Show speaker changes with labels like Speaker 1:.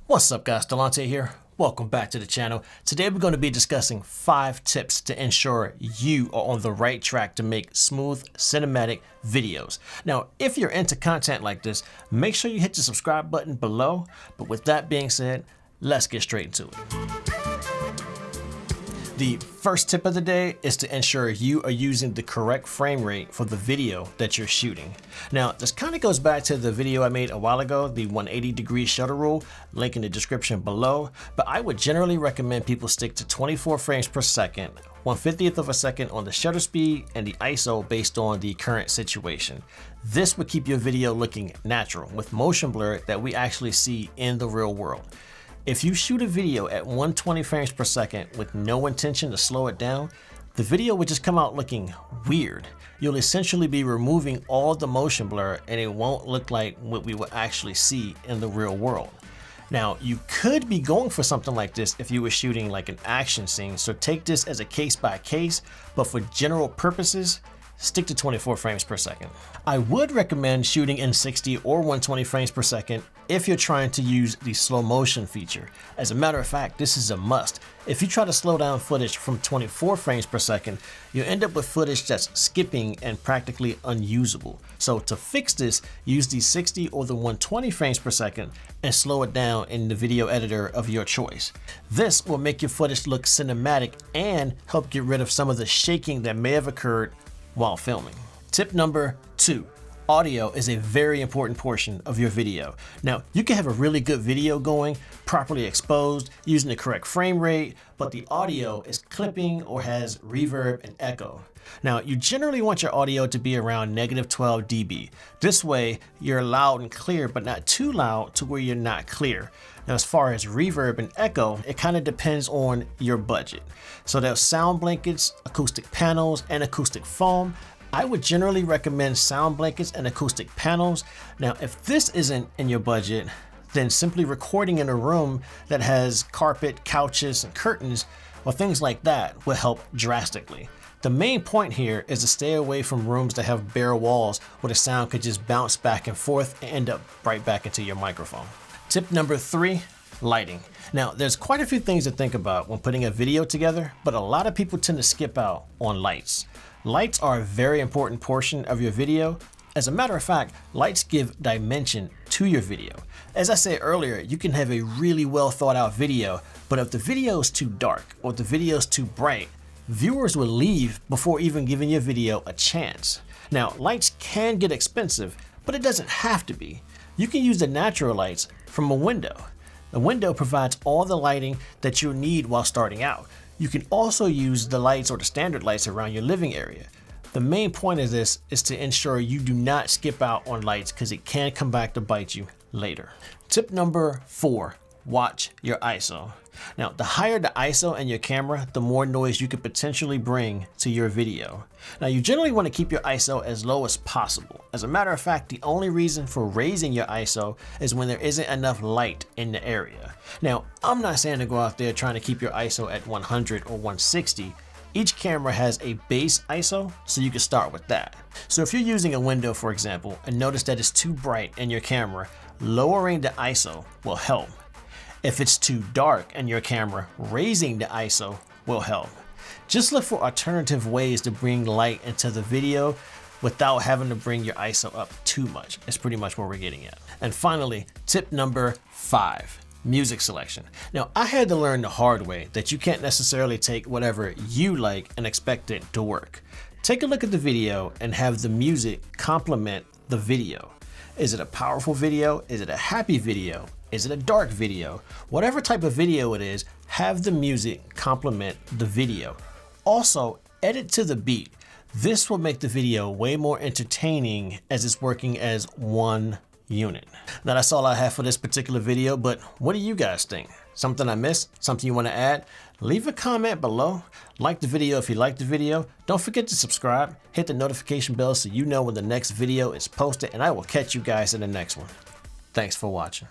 Speaker 1: What's up guys, Delont'e here. Welcome back to the channel. Today we're going to be discussing 5 tips to ensure you are on the right track to make smooth cinematic videos. Now, if you're into content like this, make sure you hit the subscribe button below. But with that being said, let's get straight into it. The first tip of the day is to ensure you are using the correct frame rate for the video that you're shooting. Now, this kind of goes back to the video I made a while ago, the 180-degree shutter rule, link in the description below, but I would generally recommend people stick to 24 frames per second, 1/50th of a second on the shutter speed, and the ISO based on the current situation. This would keep your video looking natural with motion blur that we actually see in the real world. If you shoot a video at 120 frames per second with no intention to slow it down, the video would just come out looking weird. You'll essentially be removing all the motion blur and it won't look like what we would actually see in the real world. Now, you could be going for something like this if you were shooting like an action scene, so take this as a case by case, but for general purposes, stick to 24 frames per second. I would recommend shooting in 60 or 120 frames per second if you're trying to use the slow motion feature. As a matter of fact, this is a must. If you try to slow down footage from 24 frames per second, you end up with footage that's skipping and practically unusable. So to fix this, use the 60 or the 120 frames per second and slow it down in the video editor of your choice. This will make your footage look cinematic and help get rid of some of the shaking that may have occurred while filming. Tip number 2. Audio is a very important portion of your video. Now, you can have a really good video going, properly exposed, using the correct frame rate, but the audio is clipping or has reverb and echo. Now, you generally want your audio to be around -12 dB. This way, you're loud and clear, but not too loud to where you're not clear. Now, as far as reverb and echo, it kind of depends on your budget. So there's sound blankets, acoustic panels, and acoustic foam. I would generally recommend sound blankets and acoustic panels. Now, if this isn't in your budget, then simply recording in a room that has carpet, couches, and curtains, or things like that will help drastically. The main point here is to stay away from rooms that have bare walls where the sound could just bounce back and forth and end up right back into your microphone. Tip number 3, lighting. Now, there's quite a few things to think about when putting a video together, but a lot of people tend to skip out on lights. Lights are a very important portion of your video. As a matter of fact, lights give dimension to your video. As I said earlier, you can have a really well thought out video, but if the video is too dark or the video is too bright, viewers will leave before even giving your video a chance. Now, lights can get expensive, but it doesn't have to be. You can use the natural lights from a window. The window provides all the lighting that you'll need while starting out. You can also use the lights or the standard lights around your living area. The main point of this is to ensure you do not skip out on lights because it can come back to bite you later. Tip number 4, watch your ISO. Now, the higher the ISO in your camera, the more noise you could potentially bring to your video. Now, you generally want to keep your ISO as low as possible. As a matter of fact, the only reason for raising your ISO is when there isn't enough light in the area. Now, I'm not saying to go out there trying to keep your ISO at 100 or 160. Each camera has a base ISO, so you can start with that. So if you're using a window, for example, and notice that it's too bright in your camera, lowering the ISO will help. If it's too dark in your camera, raising the ISO will help. Just look for alternative ways to bring light into the video without having to bring your ISO up too much. It's pretty much what we're getting at. And finally, tip number 5, music selection. Now, I had to learn the hard way that you can't necessarily take whatever you like and expect it to work. Take a look at the video and have the music complement the video. Is it a powerful video? Is it a happy video? Is it a dark video? Whatever type of video it is, have the music complement the video. Also, edit to the beat. This will make the video way more entertaining as it's working as one unit. Now, that's all I have for this particular video, but what do you guys think? Something I missed? Something you want to add? Leave a comment below. Like the video if you liked the video. Don't forget to subscribe. Hit the notification bell so you know when the next video is posted, and I will catch you guys in the next one. Thanks for watching.